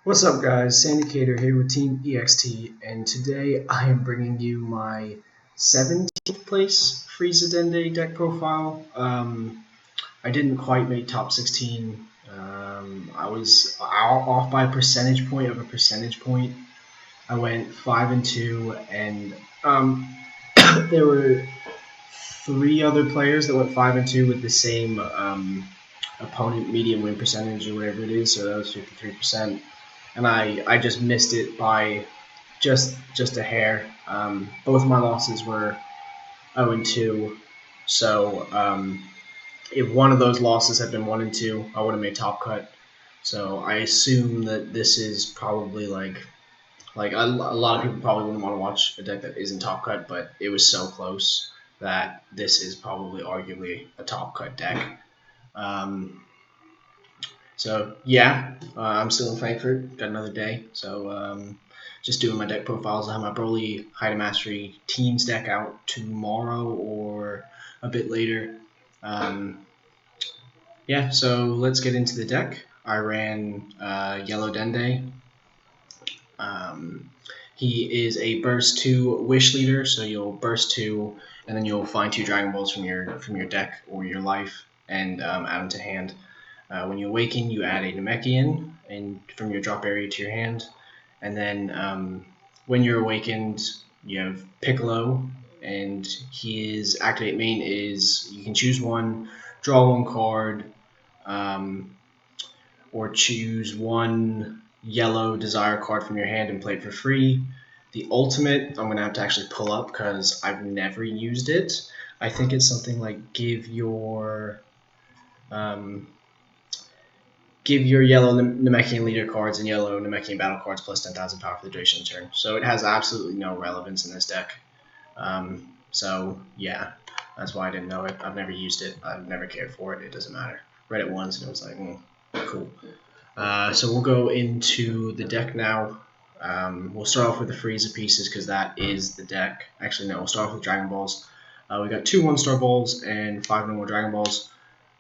What's up guys, Sandycator here with Team EXT, and today I am bringing you my 17th place Frieza Dende deck profile. I didn't quite make top 16. I was off by a percentage point of a percentage point. I went 5-2, and there were 3 other players that went 5-2 with the same opponent median win percentage or whatever it is, so that was 53%. And I just missed it by just a hair. Both of my losses were 0-2, so if one of those losses had been 1-2, I would have made top cut. So I assume that this is probably like a lot of people probably wouldn't want to watch a deck that isn't top cut, but it was so close that this is probably arguably a top cut deck. So yeah, I'm still in Frankfurt. Got another day. So just doing my deck profiles. I have my Broly Height of Mastery Teams deck out tomorrow or a bit later. Yeah, so let's get into the deck. I ran Yellow Dende. He is a burst 2 wish leader, so you'll burst 2, and then you'll find 2 Dragon Balls from your deck or your life and add them to hand. When you awaken, you add a Namekian from your drop area to your hand, and then when you're awakened, you have Piccolo, and his activate main is you can choose one, draw 1 card, or choose 1 yellow desire card from your hand and play it for free. The ultimate, I'm going to have to actually pull up because I've never used it. I think it's something like give your yellow Namekian leader cards and yellow Namekian battle cards plus 10,000 power for the duration of the turn. So it has absolutely no relevance in this deck. So yeah, that's why I didn't know it. I've never used it. I've never cared for it. It doesn't matter. Read it once and it was like, cool. So we'll go into the deck now. We'll start off with the Frieza pieces because that is the deck. Actually, no, we'll start off with Dragon Balls. We got 2 1-star balls and 5 normal Dragon Balls.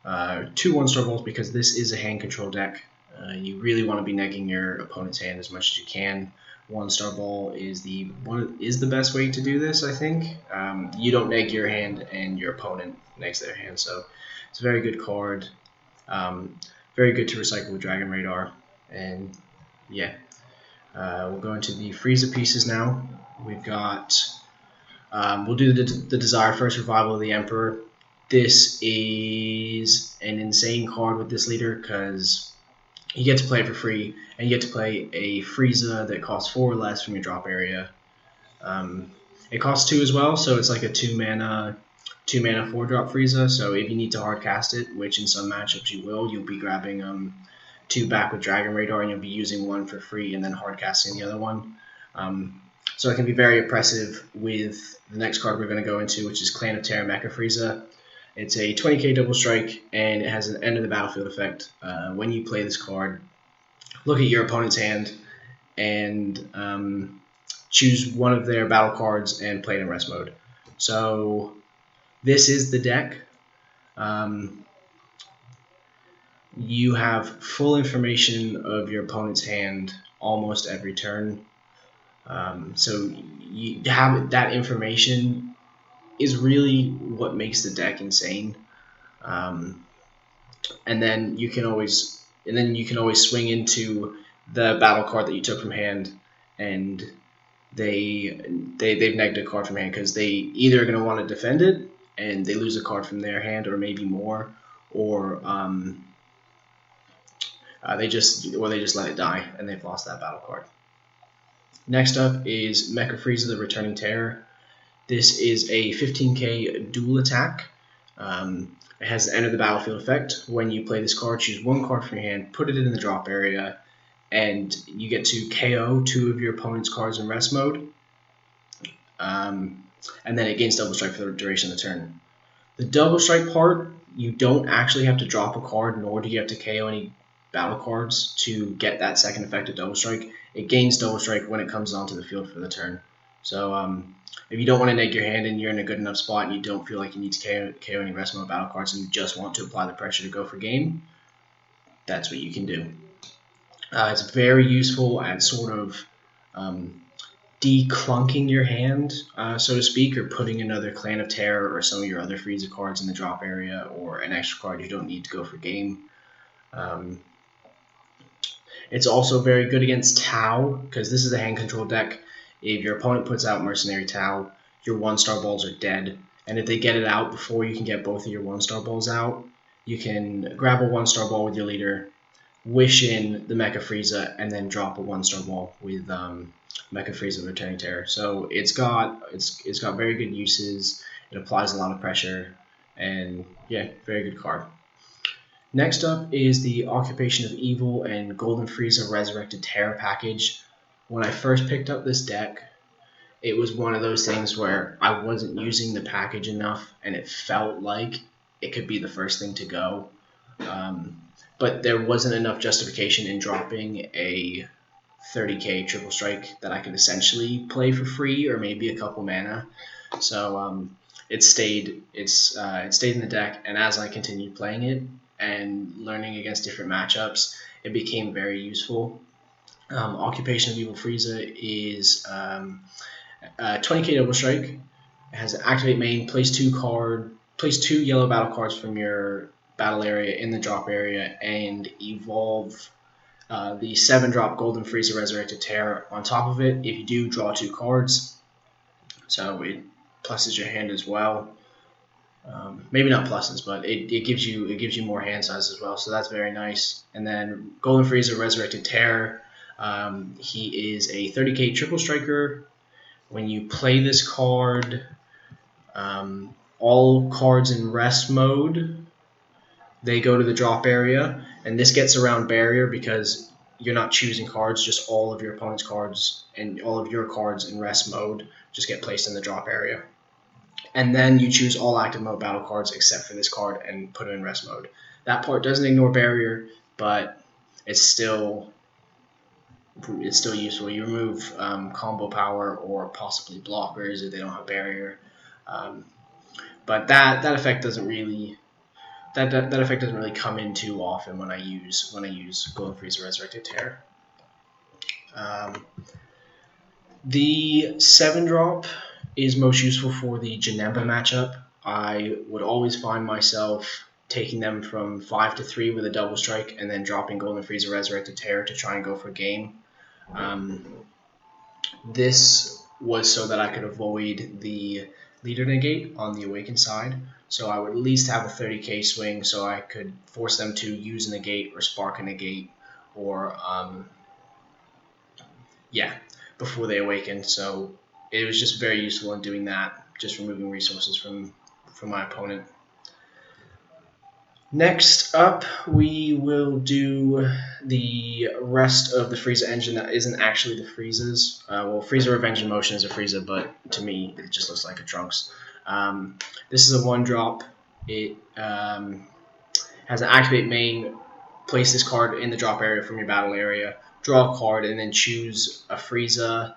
2 1-star balls because this is a hand control deck. You really want to be negging your opponent's hand as much as you can. 1-star ball is the best way to do this, I think. You don't neg your hand and your opponent negs their hand, so it's a very good card. Very good to recycle with Dragon Radar, and yeah. We'll go into the Frieza pieces now. We've got, we'll do the Desire First Revival of the Emperor. This is an insane card with this leader because you get to play it for free, and you get to play a Frieza that costs 4 or less from your drop area. It costs 2 as well, so it's like a 2 mana 4-drop Frieza. So if you need to hard cast it, which in some matchups you will, you'll be grabbing 2 back with Dragon Radar, and you'll be using 1 for free and then hard casting the other one. So it can be very oppressive with the next card we're going to go into, which is Clan of Terra Mecha Frieza. It's a 20k double strike, and it has an end of the battlefield effect. When you play this card, look at your opponent's hand and choose one of their battle cards and play it in rest mode. So this is the deck. You have full information of your opponent's hand almost every turn. So you have that information is really what makes the deck insane. And then you can always swing into the battle card that you took from hand, and they've negged a card from hand because they either are going to want to defend it and they lose a card from their hand or maybe more, or they just let it die and they've lost that battle card. Next up is Mecha Frieza, the Returning Terror. This is a 15k dual attack. It has the end of the battlefield effect. When you play this card, choose 1 card from your hand, put it in the drop area, and you get to KO 2 of your opponent's cards in rest mode. And then it gains double strike for the duration of the turn. The double strike part, you don't actually have to drop a card, nor do you have to KO any battle cards to get that second effect of double strike. It gains double strike when it comes onto the field for the turn. So if you don't want to neg your hand and you're in a good enough spot and you don't feel like you need to KO any rest mode battle cards and you just want to apply the pressure to go for game, that's what you can do. It's very useful at sort of declunking your hand, so to speak, or putting another Clan of Terror or some of your other Frieza cards in the drop area, or an extra card you don't need to go for game. It's also very good against Tau, because this is a hand control deck. If your opponent puts out Mercenary Tau, your 1-star balls are dead, and if they get it out before you can get both of your 1-star balls out, you can grab a 1-star ball with your leader, wish in the Mecha Frieza, and then drop a 1-star ball with Mecha Frieza Returning Terror. So it's got very good uses. It applies a lot of pressure, and yeah, very good card. Next up is the Occupation of Evil and Golden Frieza Resurrected Terra package. When I first picked up this deck, it was one of those things where I wasn't using the package enough, and it felt like it could be the first thing to go. But there wasn't enough justification in dropping a 30k triple strike that I could essentially play for free or maybe a couple mana. So it stayed in the deck, and as I continued playing it and learning against different matchups, it became very useful. Occupation of Evil Frieza is 20k double strike. It has an activate main, place 2 yellow battle cards from your battle area in the drop area, and evolve the 7-drop Golden Frieza Resurrected Terra on top of it. If you do, draw 2 cards, so it pluses your hand as well. Maybe not pluses, but it gives you more hand size as well, so that's very nice. And then Golden Frieza Resurrected Terra, he is a 30k triple striker. When you play this card, all cards in rest mode, they go to the drop area, and this gets around barrier because you're not choosing cards, just all of your opponent's cards and all of your cards in rest mode just get placed in the drop area. And then you choose all active mode battle cards except for this card and put it in rest mode. That part doesn't ignore barrier, but it's still useful. You remove combo power or possibly blockers if they don't have barrier, but that effect doesn't really come in too often when I use Golden Frieza Resurrected Terror. The 7-drop is most useful for the Janemba matchup. I would always find myself taking them from 5 to 3 with a double strike, and then dropping Golden Frieza Resurrected Terror to try and go for game. This was so that I could avoid the leader negate on the Awakened side. So I would at least have a 30k swing, so I could force them to use a negate or spark a negate, or before they awaken. So it was just very useful in doing that, just removing resources from my opponent. Next up, we will do the rest of the Frieza engine that isn't actually the Frieza's. Frieza Revenge in Motion is a Frieza, but to me, it just looks like a Trunks. This is a 1-drop. It has an activate main. Place this card in the drop area from your battle area. Draw a card, and then choose a Frieza.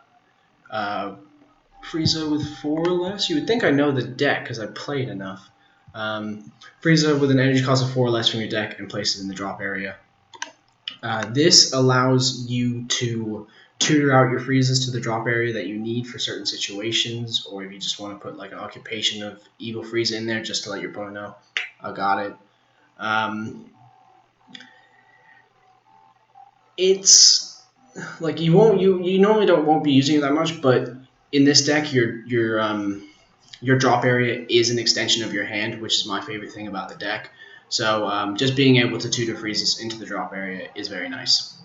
Frieza with 4 or less. You would think I know the deck because I played enough. Frieza with an energy cost of 4 or less from your deck, and place it in the drop area. This allows you to tutor out your Friezas to the drop area that you need for certain situations, or if you just want to put like an Occupation of Evil Frieza in there just to let your opponent know, I got it. It's like you normally won't be using it that much, but in this deck, your drop area is an extension of your hand, which is my favorite thing about the deck. So just being able to tutor Friezas into the drop area is very nice.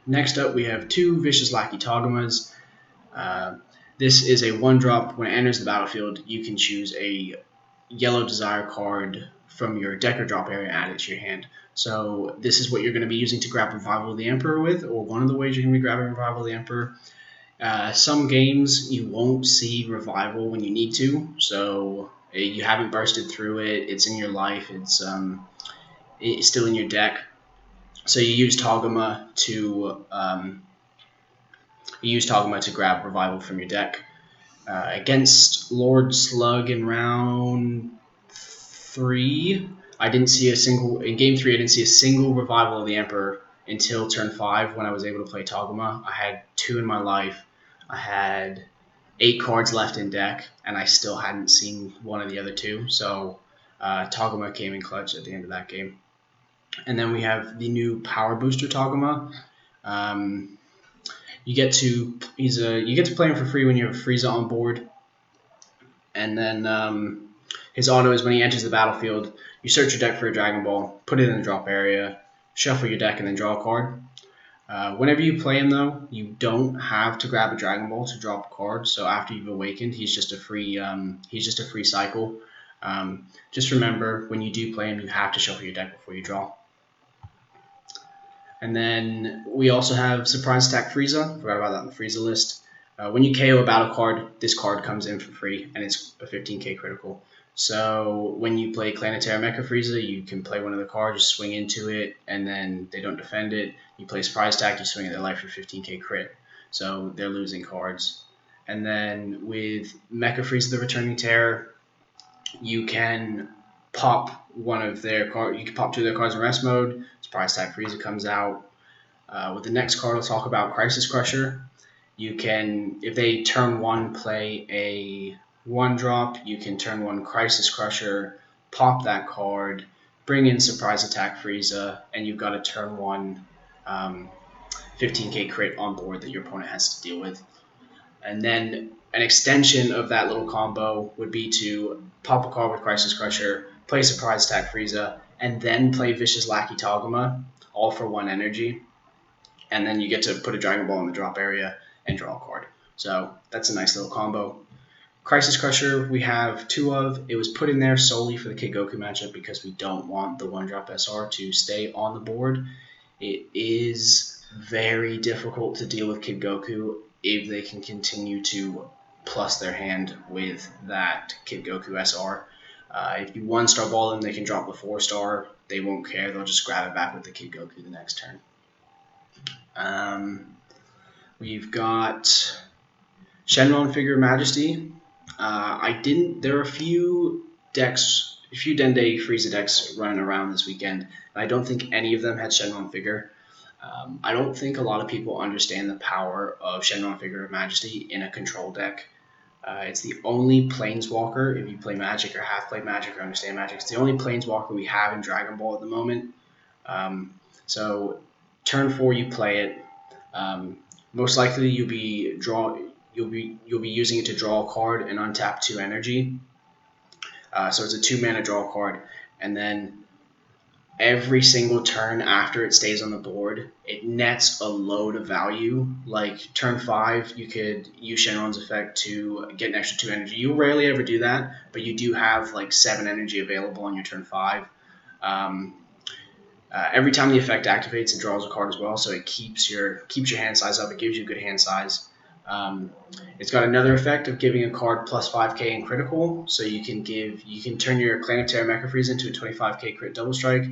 Next up, we have 2 Vicious Lackey Tagumas. This is a 1-drop. When it enters the battlefield, you can choose a yellow desire card from your deck or drop area and add it to your hand. So this is what you're going to be using to grab Revival of the Emperor with, or one of the ways you're going to be grabbing Revival of the Emperor. Some games you won't see Revival when you need to, so you haven't bursted through it, it's in your life, it's still in your deck. So you use Taguma to grab Revival from your deck. Against Lord Slug in round 3, in game 3 I didn't see a single Revival of the Emperor until turn 5 when I was able to play Taguma. I had 2 in my life. I had 8 cards left in deck, and I still hadn't seen one of the other 2. So Taguma came in clutch at the end of that game. And then we have the new Power Booster Taguma. You get to play him for free when you have Frieza on board. And then his auto is when he enters the battlefield, you search your deck for a Dragon Ball, put it in the drop area, shuffle your deck, and then draw a card. Whenever you play him, though, you don't have to grab a Dragon Ball to drop a card. So after you've awakened, he's just a free cycle. Just remember, when you do play him, you have to shuffle your deck before you draw. And then we also have Surprise Attack Frieza. Forgot about that on the Frieza list. When you KO a battle card, this card comes in for free, and it's a 15k critical. So when you play Terra Mecha Frieza, you can play one of the cards, just swing into it, and then they don't defend it. You play Surprise Attack, you swing at their life for 15k crit. So they're losing cards. And then with Mecha Frieza, the Returning Terror, you can pop one of their cards. You can pop 2 of their cards in rest mode. Surprise Attack Frieza comes out. With the next card, I'll talk about Crisis Crusher. You can, if they turn 1 play a 1-drop, you can turn 1 Crisis Crusher, pop that card, bring in Surprise Attack Frieza, and you've got a turn 1 15k crit on board that your opponent has to deal with. And then an extension of that little combo would be to pop a card with Crisis Crusher, play Surprise Attack Frieza, and then play Vicious Lackey Taguma, all for 1 energy. And then you get to put a Dragon Ball in the drop area and draw a card. So that's a nice little combo. Crisis Crusher we have 2 of. It was put in there solely for the Kid Goku matchup because we don't want the 1-drop SR to stay on the board. It is very difficult to deal with Kid Goku if they can continue to plus their hand with that Kid Goku SR. If you 1-star ball them, they can drop the 4-star. They won't care. They'll just grab it back with the Kid Goku the next turn. We've got Shenron Figure Majesty. There are a few Dende Frieza decks running around this weekend, and I don't think any of them had Shenron Figure. I don't think a lot of people understand the power of Shenron Figure of Majesty in a control deck. It's the only Planeswalker, if you play Magic or have played Magic or understand Magic, it's the only Planeswalker we have in Dragon Ball at the moment. So turn 4 you play it. Most likely you'll be using it to draw a card and untap 2 energy. So it's a 2-mana draw card, and then every single turn after it stays on the board, it nets a load of value. Like turn 5, you could use Shenron's effect to get an extra 2 energy. You rarely ever do that, but you do have like 7 energy available on your turn 5. Every time the effect activates, it draws a card as well, so it keeps your hand size up. It gives you good hand size. It's got another effect of giving a card plus 5k in critical, so you can turn your Clan of Terra Mecha Frieza into a 25k crit double strike.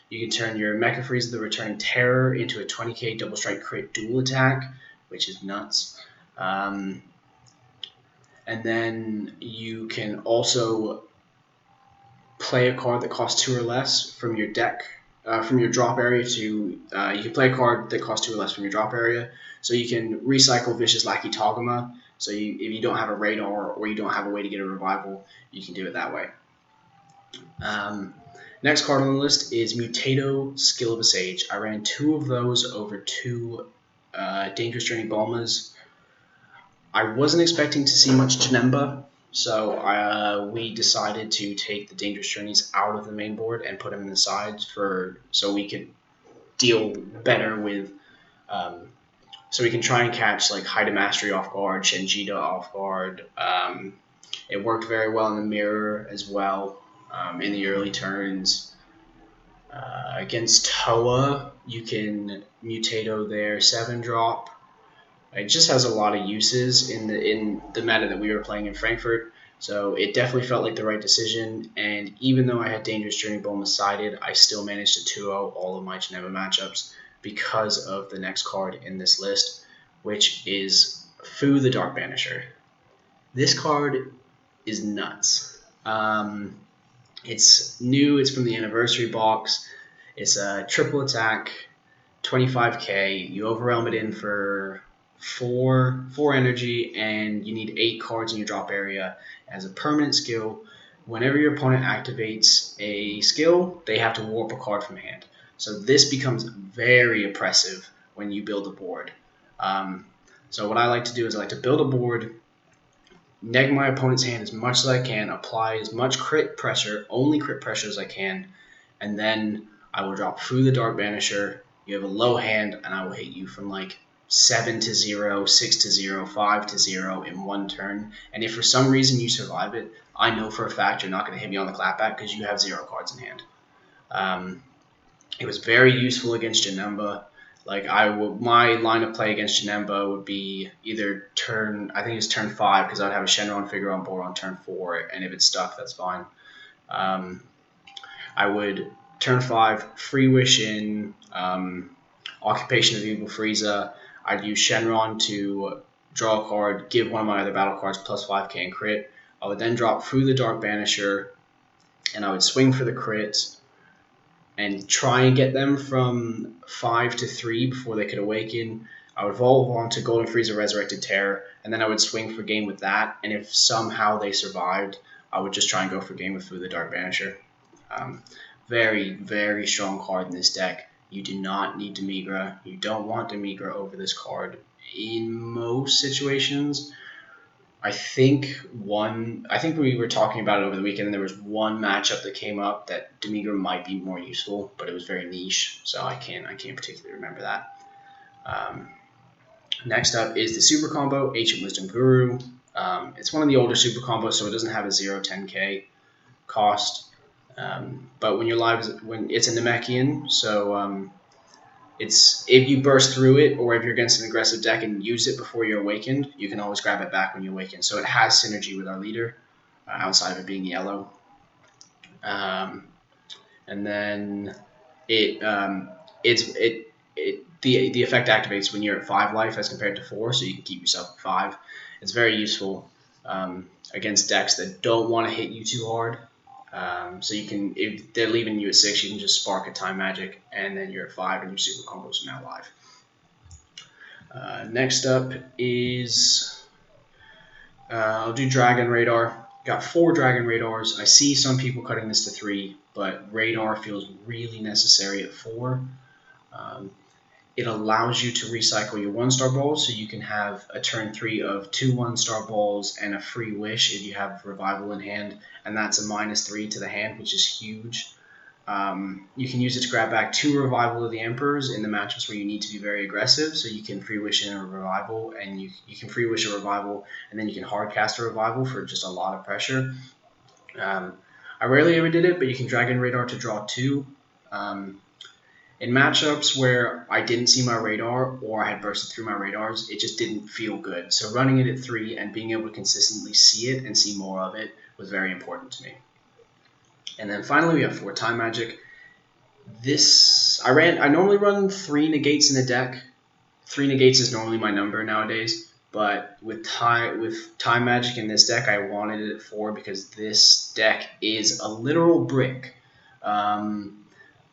You can turn your Mecha Frieza the Returning Terror into a 20k double strike crit dual attack, which is nuts. And then you can also play a card that costs 2 or less from your deck. From your drop area to you can play a card that costs 2 or less from your drop area, so you can recycle Vicious Lackey Taguma. So if you don't have a radar or you don't have a way to get a revival, you can do it that way. Next card on the list is Mutato Skill of a Sage. I ran 2 of those over 2 Dangerous Journey Bulmas. I wasn't expecting to see much Janemba, so we decided to take the Dangerous Journeys out of the main board and put them in the sides so we could deal better with, so we can try and catch like Haida Mastery off guard, Shenjita off guard. It worked very well in the mirror as well in the early turns. Against Toa, you can Mutato their 7-drop. It just has a lot of uses in the meta that we were playing in Frankfurt, so it definitely felt like the right decision. And even though I had Dangerous Journey Bulma sided, I still managed to 2-0 all of my Janemba matchups because of the next card in this list, which is Fu the Dark Banisher. This card is nuts. It's new. It's from the Anniversary box. It's a triple attack. 25k. You overwhelm it in for four energy, and you need 8 cards in your drop area. As a permanent skill, whenever your opponent activates a skill, they have to warp a card from hand. So this becomes very oppressive when you build a board. So what I like to do is I like to build a board, neg my opponent's hand as much as I can, apply as much crit pressure, only crit pressure as I can, and then I will drop through the Dark Banisher. You have a low hand, and I will hit you from like 7 to 0, 6 to 0, 5 to 0 in one turn. And if for some reason you survive it, I know for a fact you're not going to hit me on the clapback because you have 0 cards in hand. It was very useful against Janemba. Like my line of play against Janemba would be either turn 5, because I'd have a Shenron figure on board on turn 4, and if it's stuck, that's fine. I would turn 5 free wish in Occupation of Evil Frieza. I'd use Shenron to draw a card, give one of my other battle cards plus 5k and crit. I would then drop through the Dark Banisher, and I would swing for the crit and try and get them from 5 to 3 before they could awaken. I would evolve on to Golden Frieza Resurrected Terra, and then I would swing for game with that. And if somehow they survived, I would just try and go for game with through the Dark Banisher. Very, very strong card in this deck. You do not need Demigra. You don't want Demigra over this card in most situations. I think we were talking about it over the weekend, and there was one matchup that came up that Demigra might be more useful, but it was very niche, so I can't particularly remember that. Next up is the Super Combo, Ancient Wisdom Guru. It's one of the older Super Combos, so it doesn't have a 0-10k cost. But when you're live, when it's a Namekian, so it's if you burst through it, or if you're against an aggressive deck and use it before you're awakened, you can always grab it back when you awaken. So it has synergy with our leader, outside of it being yellow. And then the effect activates when you're at 5 life as compared to 4, so you can keep yourself at 5. It's very useful against decks that don't want to hit you too hard. So you can, if they're leaving you at 6, you can just spark a Time Magic, and then you're at 5, and your Super Combos are now live. Next up is I'll do Dragon Radar. Got 4 Dragon Radars. I see some people cutting this to 3, but Radar feels really necessary at 4. It allows you to recycle your 1-star balls, so you can have a turn 3 of 2 1-star balls and a free wish if you have Revival in hand, and that's a -3 to the hand, which is huge. You can use it to grab back 2 Revival of the Emperors in the matchups where you need to be very aggressive, so you can free wish in a Revival, and you can free wish a Revival, and then you can hard cast a Revival for just a lot of pressure. I rarely ever did it, but you can Dragon Radar to draw 2. In matchups where I didn't see my radar, or I had bursted through my radars, it just didn't feel good. So running it at 3 and being able to consistently see it and see more of it was very important to me. And then finally we have 4 Time Magic. I normally run 3 negates in a deck. 3 negates is normally my number nowadays, but with Time Magic in this deck, I wanted it at 4 because this deck is a literal brick.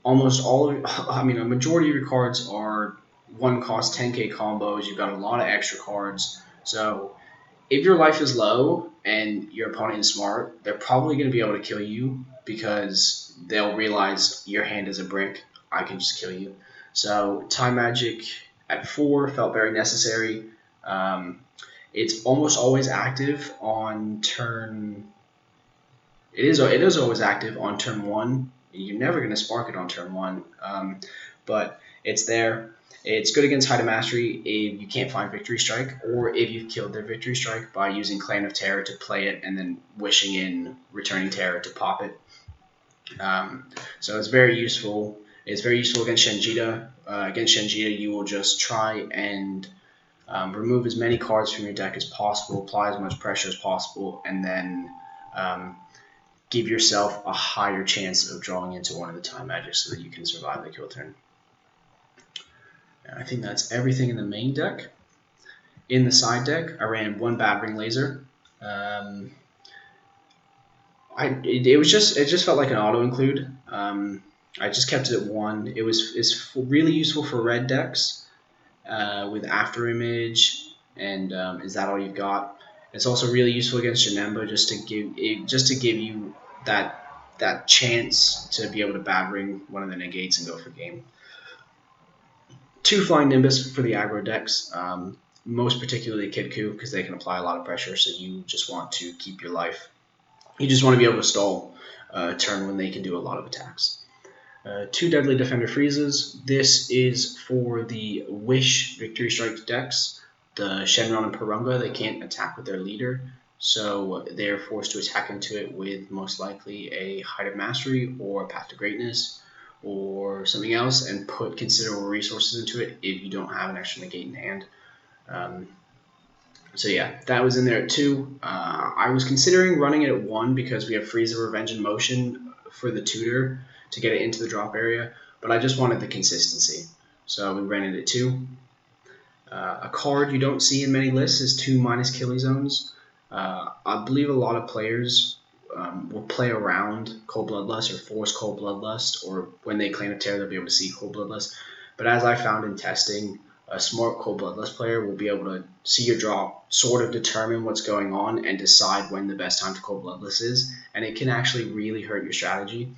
Almost all of, a majority of your cards are 1-cost 10k combos. You've got a lot of extra cards. So if your life is low and your opponent is smart, they're probably going to be able to kill you because they'll realize your hand is a brick. I can just kill you. So Time Magic at 4 felt very necessary. It's almost always active on turn. It is always active on turn 1. You're never going to spark it on turn 1, but it's there. It's good against Height of Mastery if you can't find Victory Strike, or if you've killed their Victory Strike by using Clan of Terra to play it and then wishing in Returning Terra to pop it. So it's very useful. It's very useful against Shenjita. Against Shenjita, you will just try and remove as many cards from your deck as possible, apply as much pressure as possible, and then give yourself a higher chance of drawing into one of the Time Magics so that you can survive the kill turn. And I think that's everything in the main deck. In the side deck, I ran 1 Battering Laser. It just felt like an auto include. I just kept it at 1. It's really useful for red decks with After Image, and is that all you've got? It's also really useful against Janemba just to give you that chance to be able to bad ring one of the negates and go for game. 2 Flying Nimbus for the aggro decks, most particularly Kidku, because they can apply a lot of pressure, so you just want to keep your life. You just want to be able to stall a turn when they can do a lot of attacks. 2 Deadly Defender Friezas. This is for the Wish Victory Strike decks. The Shenron and Purunga, they can't attack with their leader, so they're forced to attack into it with most likely a Height of Mastery or a Path to Greatness or something else, and put considerable resources into it if you don't have an extra negate in hand. So yeah, that was in there at 2. I was considering running it at 1 because we have Frieza Revenge in Motion for the tutor to get it into the drop area, but I just wanted the consistency, so we ran it at 2. A card you don't see in many lists is 2 minus Killy Zones. I believe a lot of players will play around Cold Bloodlust or force Cold Bloodlust, or when they claim a Terra, they'll be able to see Cold Bloodlust. But as I found in testing, a smart Cold Bloodlust player will be able to see your drop, sort of determine what's going on, and decide when the best time to Cold Bloodlust is, and it can actually really hurt your strategy.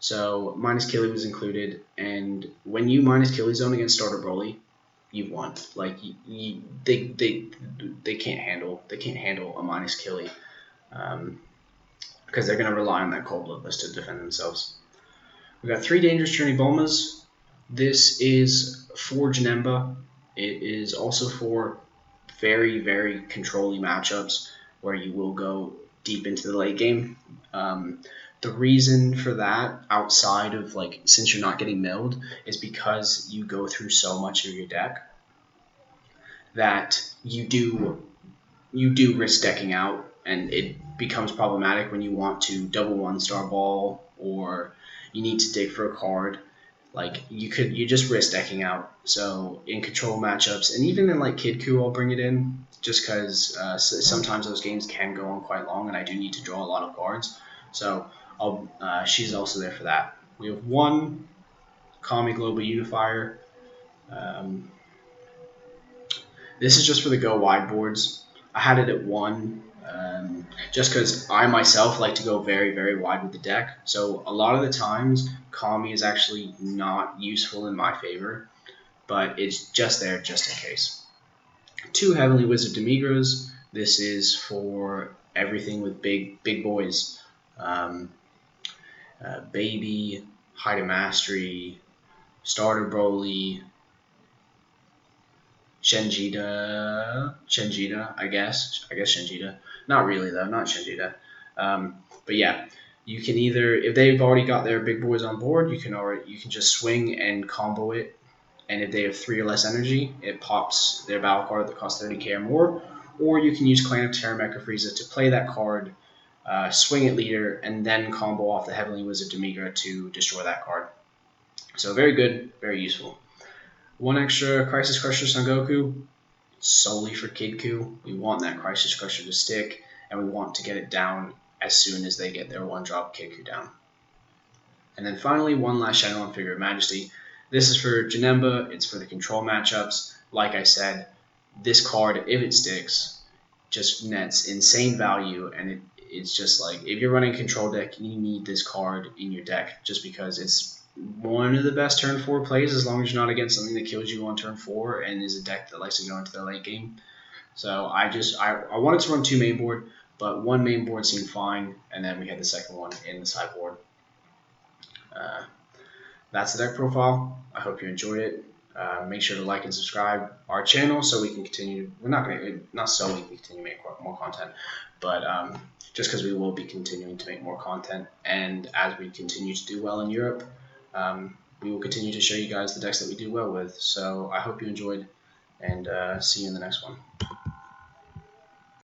So minus Killy was included, and when you minus Killy Zone against Starter Broly, you've won. Like they can't handle a minus Killy, because they're going to rely on that Cold Bloodlust to defend themselves. We've got 3 Dangerous Journey Bulmas. This is for Janemba. It is also for very, very controlling matchups where you will go deep into the late game. The reason for that, outside of since you're not getting milled, is because you go through so much of your deck that you do risk decking out, and it becomes problematic when you want to double 1-star ball or you need to dig for a card. You just risk decking out. So in control matchups, and even in Kidku, I'll bring it in just because sometimes those games can go on quite long, and I do need to draw a lot of cards. So she's also there for that. We have 1 Kami Global Unifier. This is just for the go wide boards. I had it at 1. Just because I myself like to go very, very wide with the deck. So a lot of the times, Kami is actually not useful in my favor, but it's just there just in case. 2 Heavenly Wizard Demigras. This is for everything with big boys. Baby, Height of Mastery, Starter Broly, Shenjita, I guess Shenjita. Not really though, not Shenjita. But yeah, you can either, if they've already got their big boys on board, you can just swing and combo it, and if they have 3 or less energy, it pops their battle card that costs 30k or more. Or you can use Clan of Terra Mecha Frieza to play that card, swing it leader, and then combo off the Heavenly Wizard Demigra to destroy that card. So very good, very useful. 1 extra Crisis Crusher Son Goku, solely for Kidku. We want that Crisis Crusher to stick, and we want to get it down as soon as they get their 1-drop Kidku down. And then finally, 1 last Shenron figure of Majesty. This is for Janemba, it's for the control matchups. Like I said, this card, if it sticks, just nets insane value, and it's just if you're running a control deck, you need this card in your deck just because it's one of the best turn 4 plays, as long as you're not against something that kills you on turn 4 and is a deck that likes to go into the late game. So I wanted to run 2 main board, but 1 main board seemed fine, and then we had the second one in the sideboard. That's the deck profile. I hope you enjoyed it. Make sure to like and subscribe our channel so we can continue. Not so we can continue to make more content, but just because we will be continuing to make more content, and as we continue to do well in Europe, we will continue to show you guys the decks that we do well with. So I hope you enjoyed, and see you in the next one.